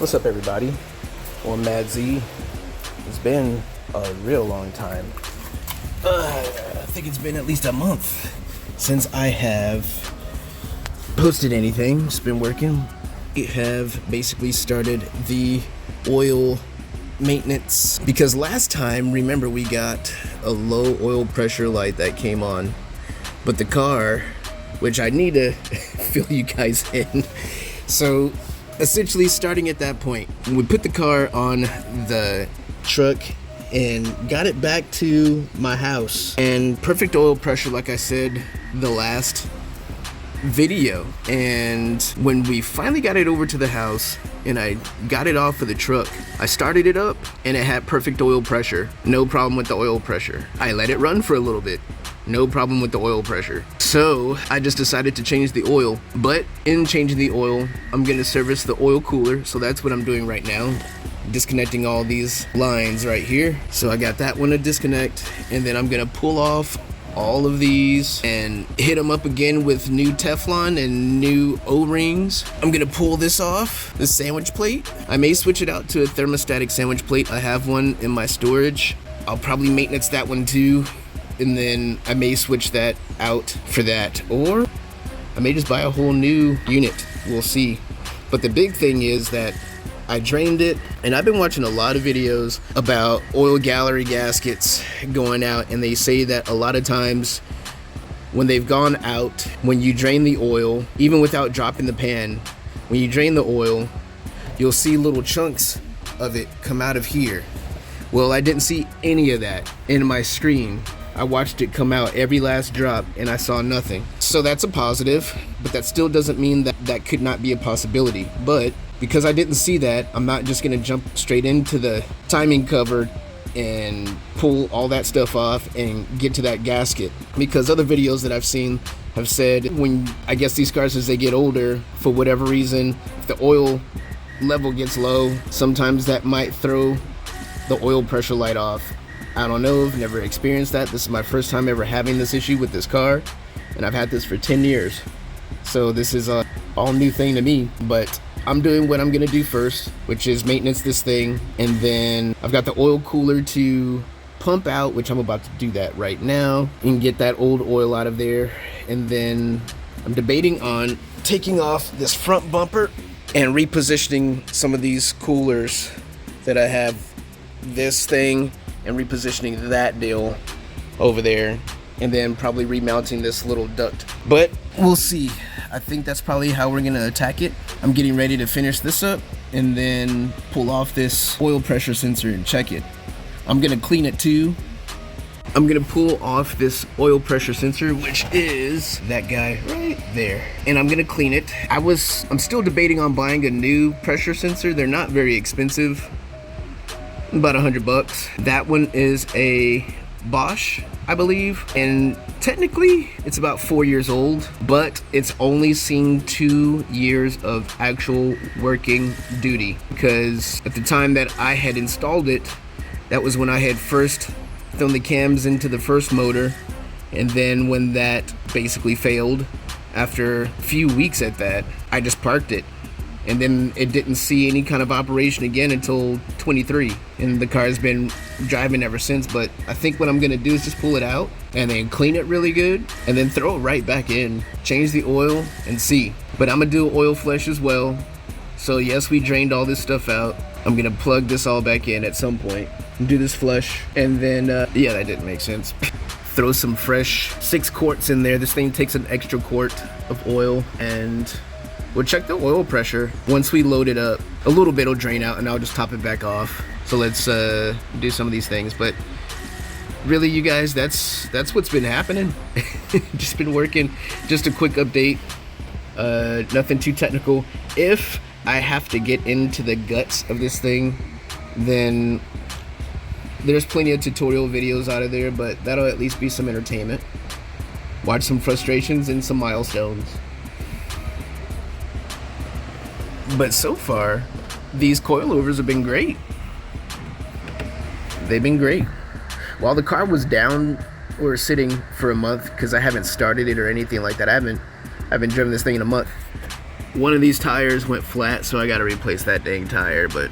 What's up, everybody? Well, Mad Z. It's been a real long time. I think it's been at least a month since I have posted anything. It's been working. I have basically started the oil maintenance because last time, remember, we got a low oil pressure light that came on, but the car, which I need to fill you guys in. So essentially, starting at that point, we put the car on the truck and got it back to my house, and perfect oil pressure, like I said the last video. And when we finally got it over to the house and I got it off of the truck, I started it up and it had perfect oil pressure. No problem with the oil pressure. I let it run for a little bit. No problem with the oil pressure. So I just decided to change the oil. But in changing the oil, I'm gonna service the oil cooler. So that's what I'm doing right now. Disconnecting all these lines right here. So I got that one to disconnect, and then I'm gonna pull off all of these and hit them up again with new Teflon and new O-rings. I'm gonna pull this off, the sandwich plate. I may switch it out to a thermostatic sandwich plate. I have one in my storage. I'll probably maintenance that one too, and then I may switch that out for that, or I may just buy a whole new unit. We'll see. But the big thing is that I drained it, and I've been watching a lot of videos about oil gallery gaskets going out, and they say that a lot of times when they've gone out, when you drain the oil, even without dropping the pan, when you drain the oil, you'll see little chunks of it come out of here. Well, I didn't see any of that in my stream. I watched it come out, every last drop, and I saw nothing. So that's a positive, but that still doesn't mean that that could not be a possibility. But because I didn't see that, I'm not just gonna jump straight into the timing cover and pull all that stuff off and get to that gasket. Because other videos that I've seen have said when, I guess these cars, as they get older, for whatever reason, if the oil level gets low, sometimes that might throw the oil pressure light off. I don't know, I've never experienced that. This is my first time ever having this issue with this car, and I've had this for 10 years. So this is a all new thing to me, but I'm doing what I'm gonna do first, which is maintenance this thing, and then I've got the oil cooler to pump out, which I'm about to do that right now, and get that old oil out of there. And then I'm debating on taking off this front bumper and repositioning some of these coolers that I have, this thing, and repositioning that deal over there, and then probably remounting this little duct. But we'll see. I think that's probably how we're gonna attack it. I'm getting ready to finish this up and then pull off this oil pressure sensor and check it. I'm gonna clean it too. I'm gonna pull off this oil pressure sensor, which is that guy right there, and I'm gonna clean it. I'm still debating on buying a new pressure sensor. They're not very expensive, about $100. That one is a Bosch, I believe, and technically it's about 4 years old, but it's only seen 2 years of actual working duty, because at the time that I had installed it, that was when I had first thrown the cams into the first motor, and then when that basically failed, after a few weeks at that, I just parked it. And then it didn't see any kind of operation again until 23, and the car's been driving ever since. But I think what I'm gonna do is just pull it out and then clean it really good and then throw it right back in, change the oil, and see. But I'm gonna do oil flush as well. So yes, we drained all this stuff out. I'm gonna plug this all back in at some point and do this flush, and then yeah, that didn't make sense. Throw some fresh 6 quarts in there. This thing takes an extra quart of oil, and we'll check the oil pressure. Once we load it up, a little bit will drain out and I'll just top it back off. So let's do some of these things. But really, you guys, that's what's been happening. Just been working. Just a quick update. Nothing too technical. If I have to get into the guts of this thing, then there's plenty of tutorial videos out of there, but that'll at least be some entertainment. Watch some frustrations and some milestones. But so far, these coilovers have been great. They've been great. While the car was down or sitting for a month, because I haven't started it or anything like that. I haven't driven this thing in a month. one of these tires went flat, so I gotta replace that dang tire, but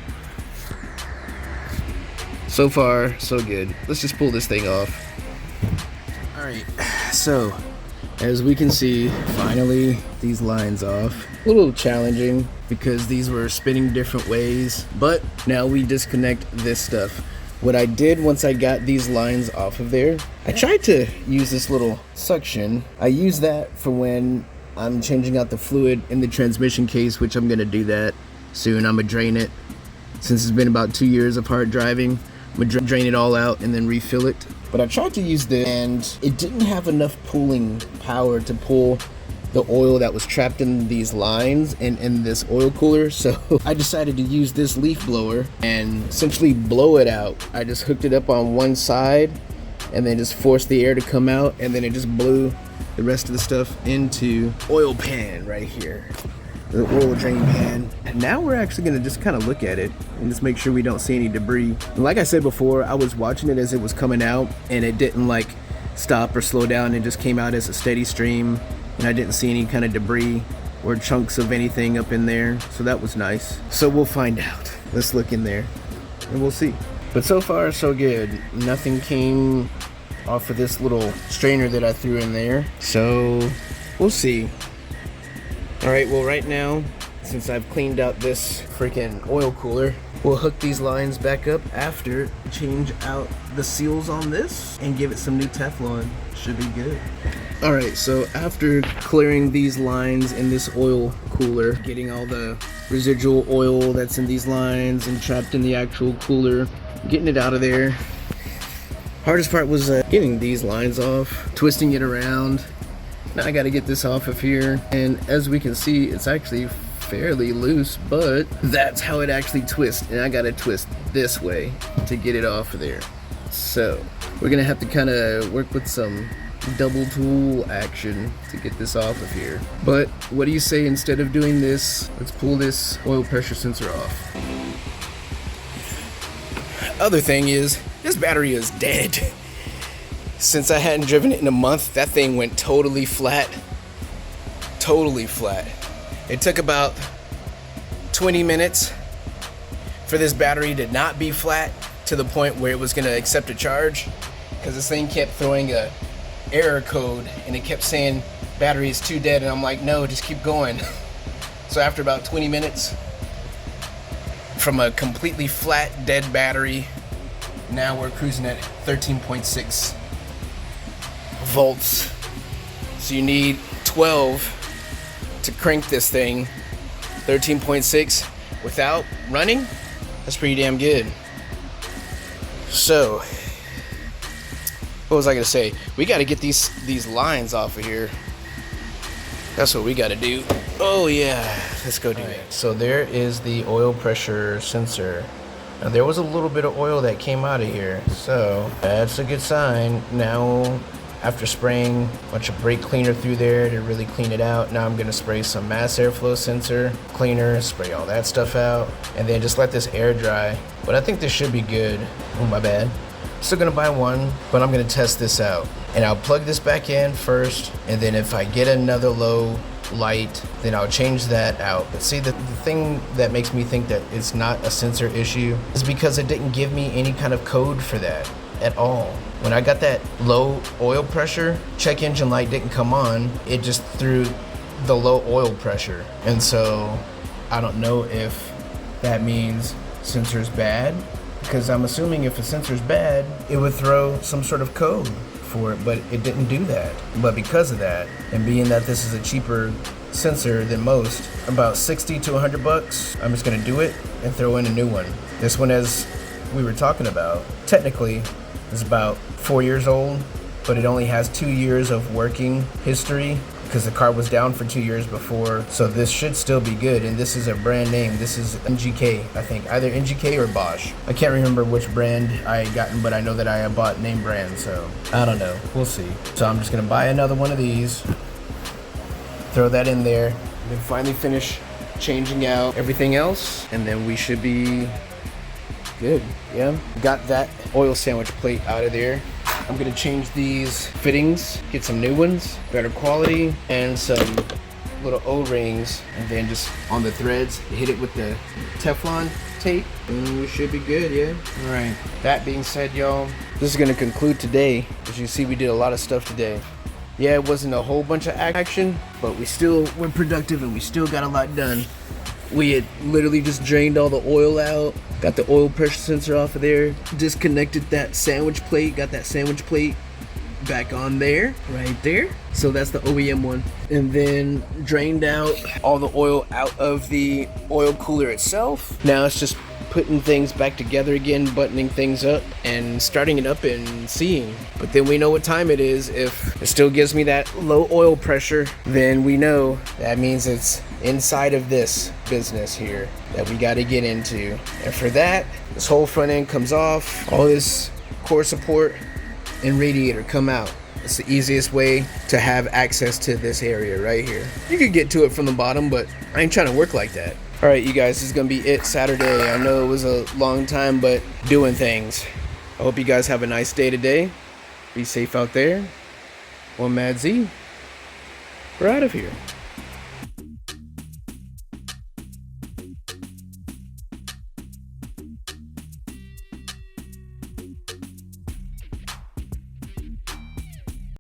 so far, so good. Let's just pull this thing off. Alright, so as we can see, finally these lines off. A little challenging because these were spinning different ways, but now we disconnect this stuff. What I did once I got these lines off of there, I tried to use this little suction. I use that for when I'm changing out the fluid in the transmission case, which I'm gonna do that soon. I'm gonna drain it. Since it's been about 2 years of hard driving, I'm gonna drain it all out and then refill it. But I tried to use this and it didn't have enough pulling power to pull the oil that was trapped in these lines and in this oil cooler. So I decided to use this leaf blower and essentially blow it out. I just hooked it up on one side and then just forced the air to come out, and then it just blew the rest of the stuff into oil pan right here, the oil drain pan. And now we're actually gonna just kind of look at it and just make sure we don't see any debris. And like I said before, I was watching it as it was coming out and it didn't like stop or slow down. It just came out as a steady stream and I didn't see any kind of debris or chunks of anything up in there, so that was nice. So we'll find out. Let's look in there and we'll see. But so far so good. Nothing came off of this little strainer that I threw in there, so we'll see. All right, well right now, since I've cleaned out this freaking oil cooler, we'll hook these lines back up after, change out the seals on this and give it some new Teflon. Should be good. All right, so after clearing these lines in this oil cooler, getting all the residual oil that's in these lines and trapped in the actual cooler, getting it out of there. Hardest part was getting these lines off, twisting it around. Now I got to get this off of here, and as we can see, it's actually fairly loose, but that's how it actually twists, and I got to twist this way to get it off of there. So we're gonna have to kind of work with some double tool action to get this off of here. But what do you say, instead of doing this, let's pull this oil pressure sensor off. Other thing is, this battery is dead. Since I hadn't driven it in a month, that thing went totally flat. Totally flat. It took about 20 minutes for this battery to not be flat to the point where it was gonna accept a charge, because this thing kept throwing a error code and it kept saying battery is too dead, and I'm like, no, just keep going. So after about 20 minutes from a completely flat dead battery, now we're cruising at 13.6 volts. So you need 12 to crank this thing. 13.6 without running, that's pretty damn good. So what was I gonna say? We gotta get these lines off of here. That's what we gotta do. Oh yeah, let's go do that. So there is the oil pressure sensor. Now there was a little bit of oil that came out of here, so that's a good sign. Now, after spraying a bunch of brake cleaner through there to really clean it out, now I'm gonna spray some mass airflow sensor cleaner, spray all that stuff out, and then just let this air dry. But I think this should be good. Oh, my bad. Still gonna buy one, but I'm gonna test this out. And I'll plug this back in first, and then if I get another low light, then I'll change that out. But see, the thing that makes me think that it's not a sensor issue is because it didn't give me any kind of code for that at all. When I got that low oil pressure, check engine light didn't come on. It just threw the low oil pressure. And so I don't know if that means sensor's bad, because I'm assuming if a sensor's bad, it would throw some sort of code for it, but it didn't do that. But because of that, and being that this is a cheaper sensor than most, about 60 to 100 bucks, I'm just gonna do it and throw in a new one. This one, as we were talking about, technically is about 4 years old, but it only has 2 years of working history because the car was down for 2 years before. So this should still be good, and this is a brand name. This is NGK, I think, either NGK or Bosch. I can't remember which brand I had gotten, but I know that I had bought name brand, so I don't know, we'll see. So I'm just gonna buy another one of these, throw that in there, and then finally finish changing out everything else, and then we should be good. Yeah, got that oil sandwich plate out of there. I'm gonna change these fittings, get some new ones, better quality, and some little O-rings, and then just on the threads, hit it with the Teflon tape, and we should be good, yeah? All right, that being said, y'all, this is gonna conclude today. As you see, we did a lot of stuff today. Yeah, it wasn't a whole bunch of action, but we still were productive and we still got a lot done. We had literally just drained all the oil out, got the oil pressure sensor off of there, disconnected that sandwich plate, got that sandwich plate back on there, right there. So that's the OEM one. And then drained out all the oil out of the oil cooler itself. Now it's just putting things back together again, buttoning things up, and starting it up and seeing. But then we know what time it is. If it still gives me that low oil pressure, then we know that means it's inside of this business here that we got to get into. And for that, this whole front end comes off, all this core support and radiator come out. It's the easiest way to have access to this area right here. You could get to it from the bottom, but I ain't trying to work like that. All right, you guys, this is gonna be it Saturday. I know it was a long time, but doing things. I hope you guys have a nice day today. Be safe out there. Well, Mad Z, we're out of here.